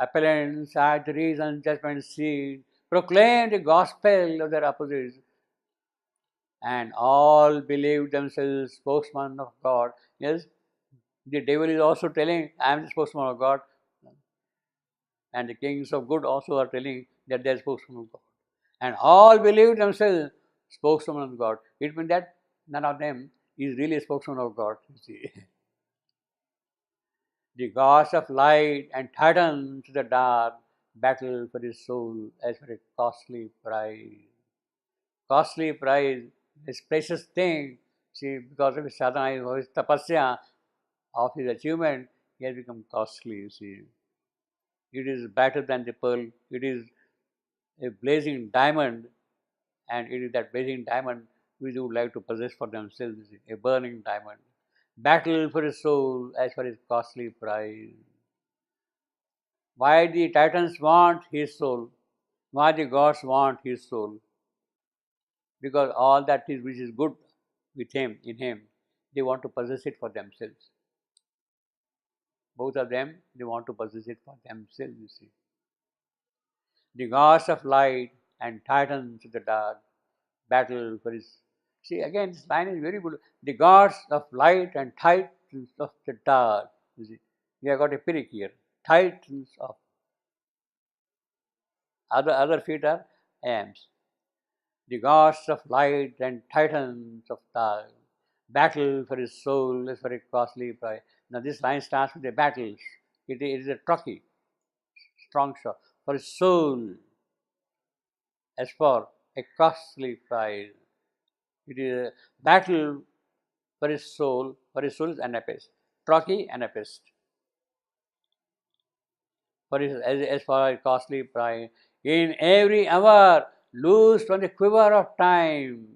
Appellants at the reason judgment seat proclaim the gospel of their opposites, and all believe themselves spokesman of God. Yes, the devil is also telling, I am the spokesman of God. And the kings of good also are telling that they are spokesman of God. And all believe themselves spokesman of God. It means that none of them is really a spokesman of God. You see. The gods of light and titan to the dark battle for his soul as for a costly prize. Costly prize, this precious thing. See, because of his sadhana, his tapasya, of his achievement, he has become costly, you see. It is better than the pearl. It is a blazing diamond, and it is that blazing diamond which they would like to possess for themselves, you see, a burning diamond. Battle for his soul as for his costly prize. Why the titans want his soul? Why the gods want his soul? Because all that is which is good with him, in him, they want to possess it for themselves. Both of them, they want to possess it for themselves, you see. The gods of light and titans of the dark battle for his. See, again, this line is very good. The gods of light and titans of the dark. You see, we have got a period here. Titans of. Other feet are ams. The gods of light and titans of dark battle for his soul is for a costly prize. Now, this line starts with the battles. It is a trucky, strong shot for his soul as for a costly prize. It is a battle for his soul is Anapest. Trucky, Anapest. For his, as for a costly prize. In every hour, loosed from the quiver of time,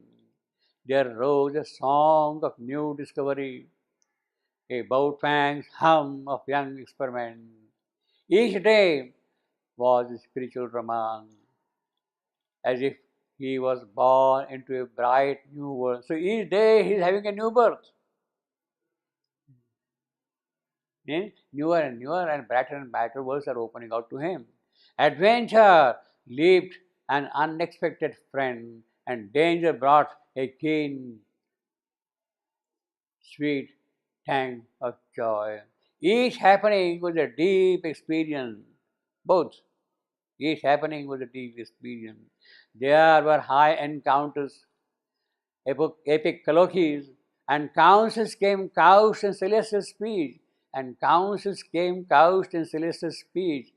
there rose a song of new discovery, a Bautfang's hum of young experiment. Each day was a spiritual romance, as if he was born into a bright new world. So each day he is having a new birth. Means newer and brighter worlds are opening out to him. Adventure leaped an unexpected friend, and danger brought a keen, sweet tang of joy. Each happening was a deep experience. Both. Each happening was a deep experience. There were high encounters, epic colloquies, and councils came couched in celestial speech. And councils came couched in celestial speech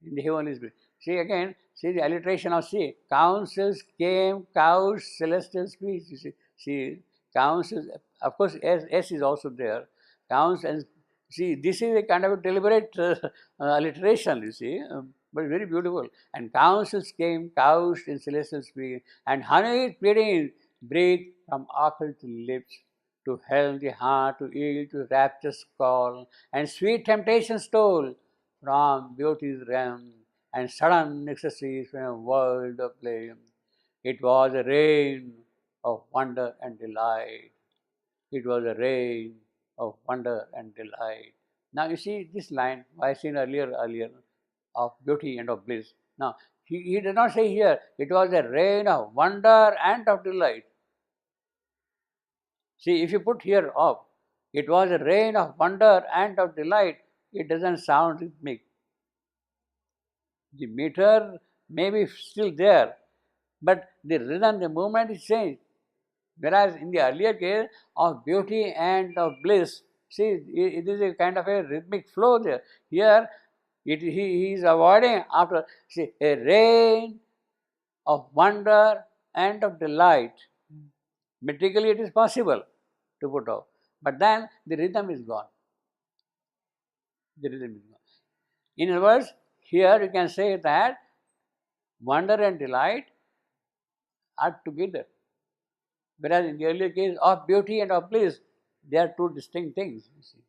in the heavenly spirit. See again, see the alliteration of see. Councils came couched celestial speech. You see councils, of course, S is also there. Councils, and see, this is a kind of a deliberate alliteration, you see, but very beautiful. And councils came couched in celestial speech, and honey pleading breathed from occult lips to help the heart to yield to rapture's call, and sweet temptation stole from beauty's realm, and sudden ecstasies from a world of play. It was a rain of wonder and delight. It was a rain of wonder and delight. Now you see this line I seen earlier of beauty and of bliss. Now he did not say here it was a rain of wonder and of delight. See, if you put here of, it was a rain of wonder and of delight, it doesn't sound rhythmic. The meter may be still there, but the rhythm, the movement is changed. Whereas in the earlier case of beauty and of bliss, see, it is a kind of a rhythmic flow there. Here, he is avoiding after, see, a rain of wonder and of delight. Metrically, it is possible to put off, but then the rhythm is gone. The rhythm is gone. In other words, here you can say that wonder and delight are together. Whereas in the earlier case of beauty and of bliss, they are two distinct things. You see.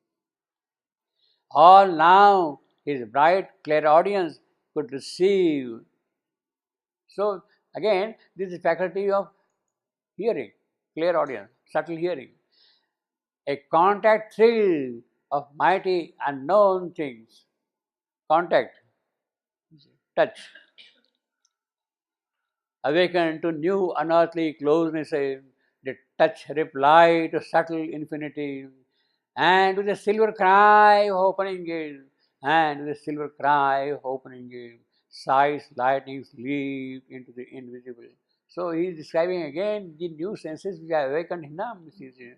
All now his bright clairaudience could receive. So again, this is faculty of hearing, clairaudience, subtle hearing. A contact thrill of mighty unknown things. Contact, touch, awakened to new unearthly closenesses, the touch replied to subtle infinity, and with a silver cry of opening it, and with a silver cry of opening it, sighs, lightnings leap into the invisible. So he is describing again the new senses which are awakened in him,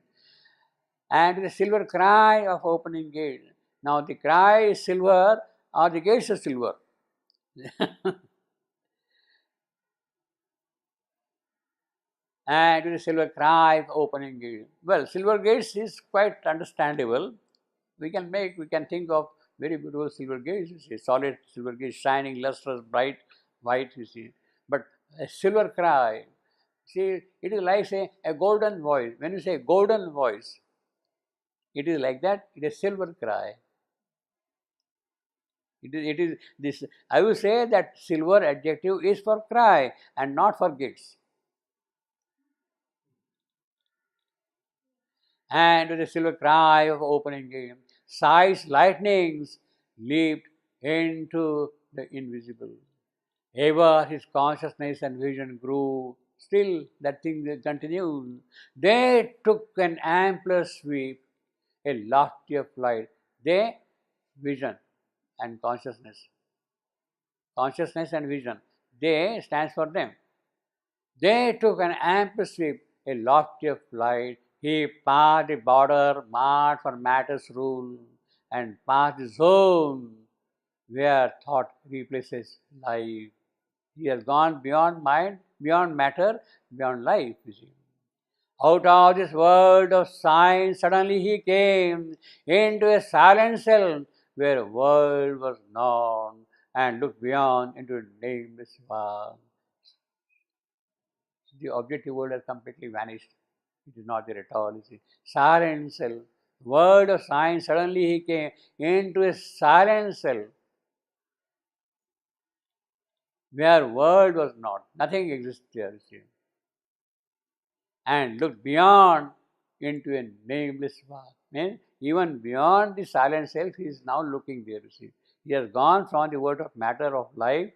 and with a silver cry of opening gate. Now the cry is silver or the gates are silver. And with a silver cry of opening gate. Well, silver gates is quite understandable. We can think of very beautiful silver gates, you see, solid silver gates, shining, lustrous, bright, white, you see. But a silver cry, see, it is like say a golden voice. When you say golden voice, it is like that, it is silver cry. It is this, I will say that silver adjective is for cry and not for gates. And with a silver cry of opening game, sighs, lightnings leaped into the invisible. Ever his consciousness and vision grew, still that thing continued. They took an ampler sweep, a loftier flight. They, vision and consciousness. Consciousness and vision. They stands for them. They took an ample sweep, a loftier flight. He passed the border marked for matter's rule, and passed the zone where thought replaces life. He has gone beyond mind, beyond matter, beyond life, you see. Out of this world of science, suddenly he came into a silent cell where a world was known, and looked beyond into a nameless world. The objective world has completely vanished. It is not there at all. You see. Siren Cell, world of science, suddenly he came into a Siren Cell where world was not. Nothing exists there, you see. And looked beyond into a nameless world. Means even beyond the silent self, he is now looking there, you see. He has gone from the world of matter of life,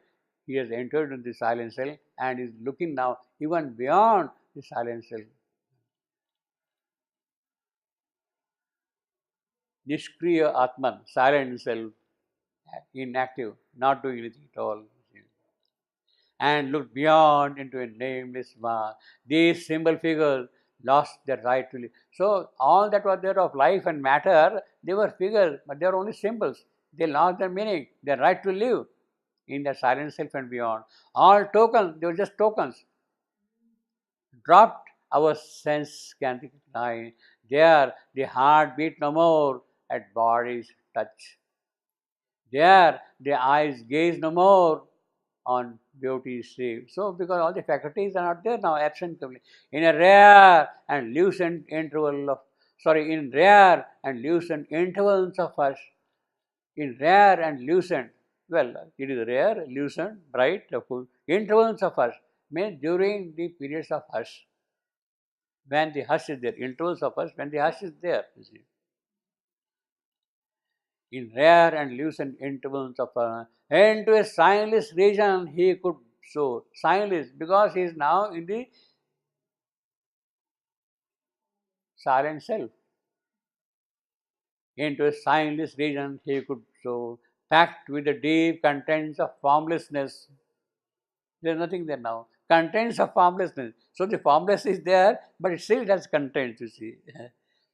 he has entered into the silent self and is looking now even beyond the silent self. Nishkriya Atman, silent self, inactive, not doing anything at all. And looked beyond into a nameless mass. These symbol figures lost their right to live. So, all that was there of life and matter, they were figures, but they are only symbols. They lost their meaning, their right to live in the silent self and beyond. All tokens, they were just tokens. Dropped our sense can recognize. There, the heart beat no more at body's touch. There, the eyes gaze no more on beauty's shape. So, because all the faculties are not there now, absent completely. In a rare and lucent interval of, in rare and lucent intervals of hush, in rare and lucent, well, it is rare, lucent, bright, full, intervals of hush, means during the periods of hush, when the hush is there, intervals of hush, when the hush is there, you see. In rare and lucent intervals of into a signless region he could soar. Signless, because he is now in the silent self. Into a signless region he could soar, packed with the deep contents of formlessness. There is nothing there now. Contents of formlessness. So the formless is there, but it still has contents, you see.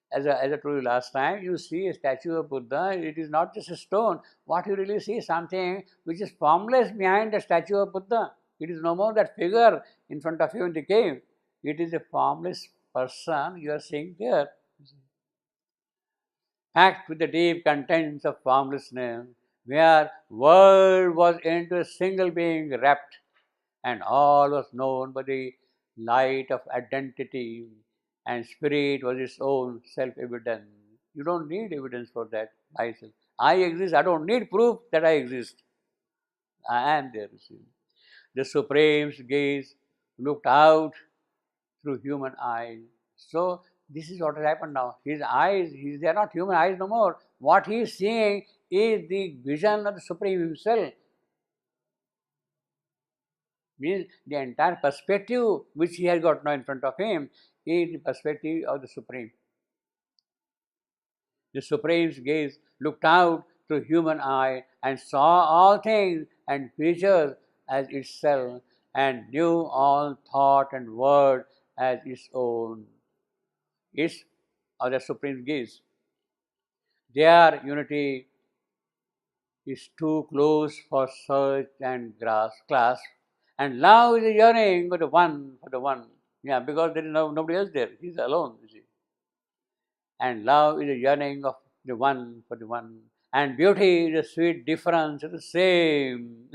As I told you last time, you see a statue of Buddha, it is not just a stone. What you really see is something which is formless behind the statue of Buddha. It is no more that figure in front of you in the cave. It is a formless person you are seeing there. Packed with the deep contents of formlessness, where world was into a single being wrapped, and all was known by the light of identity, and spirit was its own self-evidence. You don't need evidence for that. Myself, I exist. I don't need proof that I exist. I am there. You see. The Supreme's gaze looked out through human eyes. So this is what has happened now. His eyes, they are not human eyes no more. What he is seeing is the vision of the Supreme himself. Means the entire perspective which he has got now in front of him is the perspective of the Supreme. The Supreme's gaze looked out through human eye and saw all things and creatures as itself, and knew all thought and word as its own. It's of the Supreme gaze. Their unity is too close for search and clasp, and love is a yearning for the one, for the one. Yeah, because there is nobody else there. He's alone, you see. And love is a yearning of the one for the one. And beauty is a sweet difference, it's the same.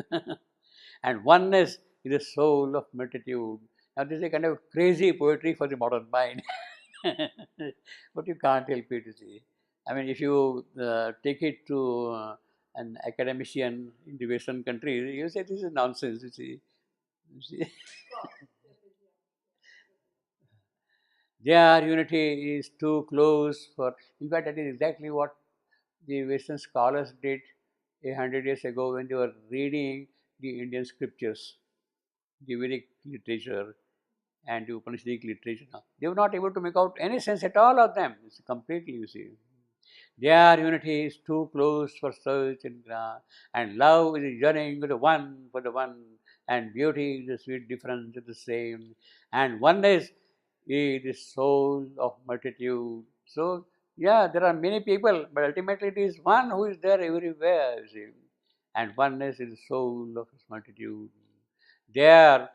And oneness is the soul of multitude. Now, this is a kind of crazy poetry for the modern mind. But you can't help it, you see. I mean, if you take it to an academician in the Western countries, you say this is nonsense, you see. You see? Their unity is too close for. In fact, that is exactly what the Western scholars did 100 years ago when they were reading the Indian scriptures, the Vedic literature and the Upanishadic literature. They were not able to make out any sense at all of them. It's completely, you see. Their unity is too close for search and grasp, and love is yearning for the one, and beauty is the sweet difference is the same, and oneness is the soul of multitude. So, yeah, there are many people, but ultimately it is one who is there everywhere, you see. And oneness is the soul of his multitude. There,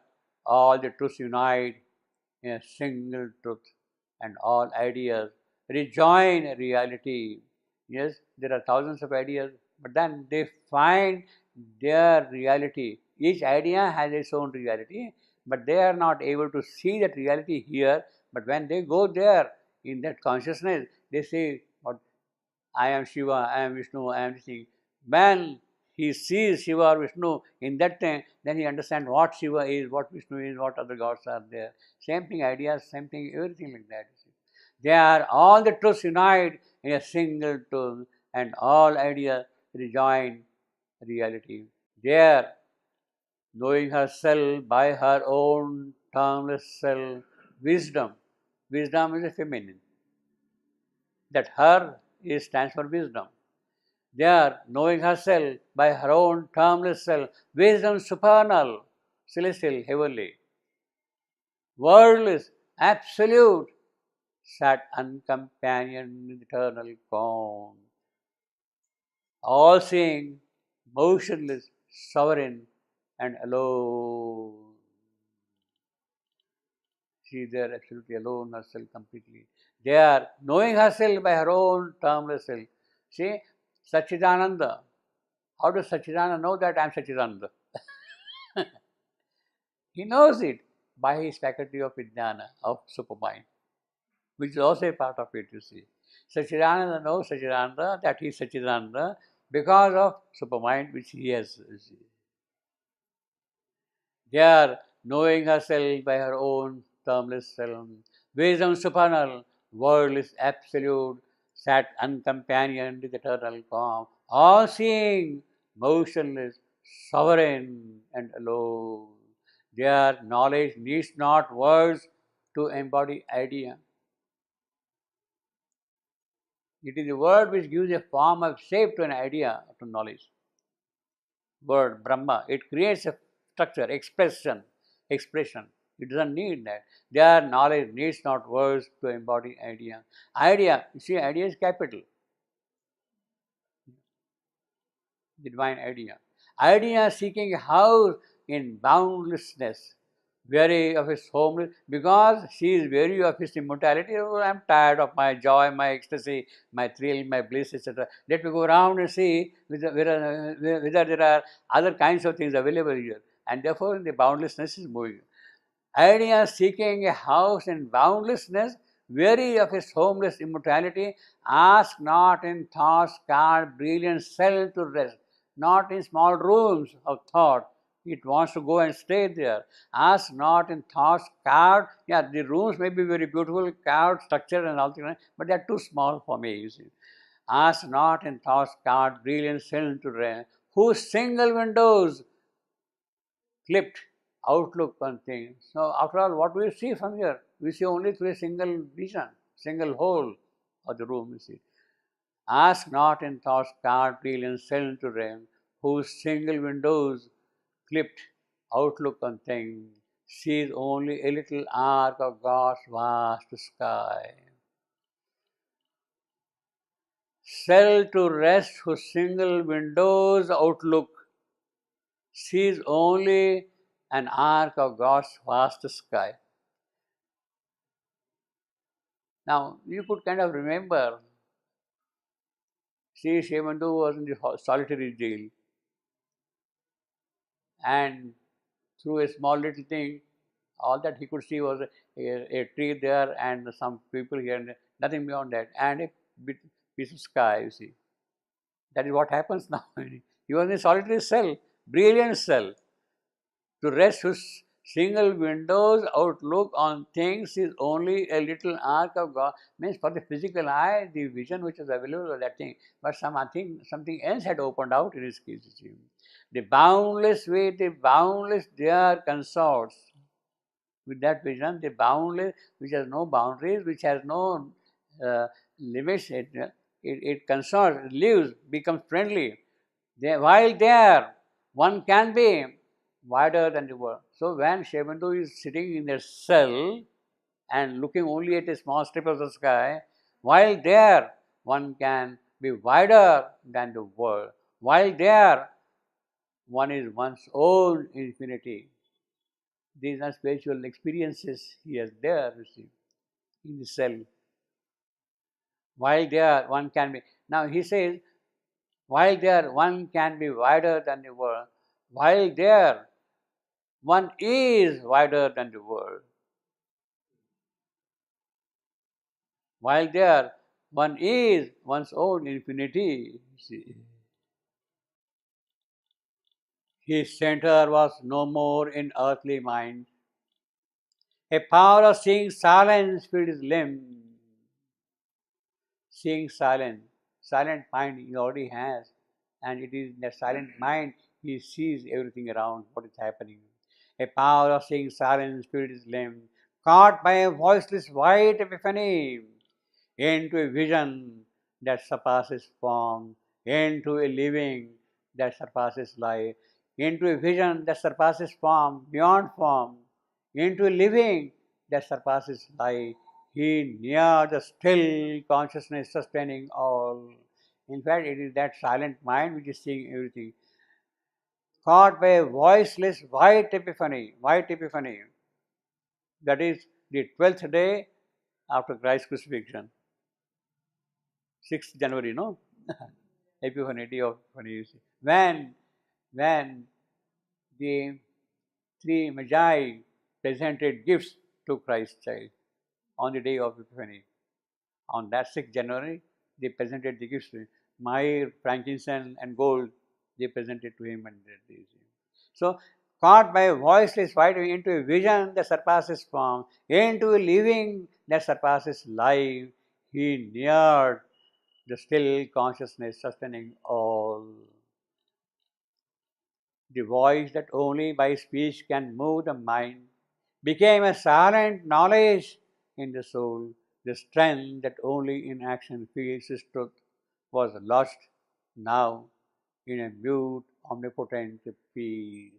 all the truths unite in a single truth, and all ideas rejoin reality. Yes, there are thousands of ideas, but then they find their reality. Each idea has its own reality, but they are not able to see that reality here. But when they go there in that consciousness, they say, "What I am Shiva, I am Vishnu, I am this thing." When he sees Shiva or Vishnu in that time, then he understands what Shiva is, what Vishnu is, what other gods are there. Same thing, ideas, same thing, everything like that. They are all the truths unite in a single truth, and all ideas rejoin reality. There, knowing herself by her own termless self, wisdom. Wisdom is a feminine. That her is stands for wisdom. There, knowing herself by her own termless self, wisdom supernal, celestial, heavenly, worldless, absolute, sat uncompanioned in eternal calm, all seeing, motionless, sovereign, and alone. She is there absolutely alone, herself completely. There, knowing herself by her own termless self. See, Satchidananda. How does Satchidananda know that I am Satchidananda? He knows it by his faculty of Vijnana, of supermind, which is also a part of it, you see. Satchidananda knows Satchidananda, that he is Satchidananda, because of supermind which he has, you see. There, knowing herself by her own termless self, wisdom supernal, world is absolute, sat uncompanioned with eternal calm, all seeing, motionless, sovereign, and alone. Their knowledge needs not words to embody idea. It is the word which gives a form of shape to an idea, to knowledge. Word, Brahma, it creates a structure, expression. It doesn't need that. Their knowledge needs not words to embody idea. Idea, you see, idea is capital. The divine idea. Idea seeking a house in boundlessness, weary of his homeless, because she is weary of his immortality. Oh, I am tired of my joy, my ecstasy, my thrill, my bliss, etc. Let me go around and see whether there are other kinds of things available here. And therefore, the boundlessness is moving. Idea seeking a house in boundlessness, weary of his homeless immortality, ask not in thought's card brilliant cell to rest, not in small rooms of thought. It wants to go and stay there. Ask not in thought's card. Yeah, the rooms may be very beautiful, carved, structured and all things, but they are too small for me, you see. Ask not in thought's card brilliant cell to rest, whose single windows clipped outlook on things. So after all, what do we see from here? We see only through a single vision, single hole of the room, you see. Ask not in thoughts part-3 and cell to them, whose single windows clipped outlook on things, sees only a little arc of God's vast sky. Cell to rest, whose single windows outlook sees only an arc of God's vast sky. Now, you could kind of remember, see, Shemandu was in the solitary jail, and through a small little thing, all that he could see was a tree there and some people here, and nothing beyond that, and a piece of sky, you see. That is what happens now. He was in a solitary cell, brilliant cell, to rest whose single window's outlook on things is only a little arc of God. Means for the physical eye, the vision which is available was that thing, but something else had opened out in his case. The boundless way, the boundless there consorts with that vision, the boundless, which has no boundaries, which has no limits, it consorts, it lives, becomes friendly. While there, one can be wider than the world. So when Shebandu is sitting in their cell and looking only at a small strip of the sky, while there, one can be wider than the world. While there, one is one's own infinity. These are spiritual experiences he has there, you see, in the cell. While there, one can be. Now he says, while there, one can be wider than the world. While there, one is wider than the world. While there, one is one's own infinity. You see. His center was no more in earthly mind. A power of seeing silence filled his limb. Seeing silent mind he already has, and it is in that silent mind he sees everything around what is happening. A power of seeing silence filled his limb, caught by a voiceless white epiphany, into a vision that surpasses form, into a living that surpasses life, into a vision that surpasses form, beyond form, into a living that surpasses life. He near the still consciousness sustaining all. In fact, it is that silent mind which is seeing everything. Caught by a voiceless white epiphany, that is the 12th day after Christ's crucifixion. 6th January, no? Epiphany, day of Epiphany, you see. When the three magi presented gifts to Christ's child on the day of Epiphany. On that 6th January, they presented the gifts to him. Myrrh, frankincense, and gold, they presented to him. So, caught by a voiceless white into a vision that surpasses form, into a living that surpasses life, he neared the still consciousness sustaining all. The voice that only by speech can move the mind became a silent knowledge in the soul. The strength that only in action feels its truth was lost now in a mute, omnipotent peace.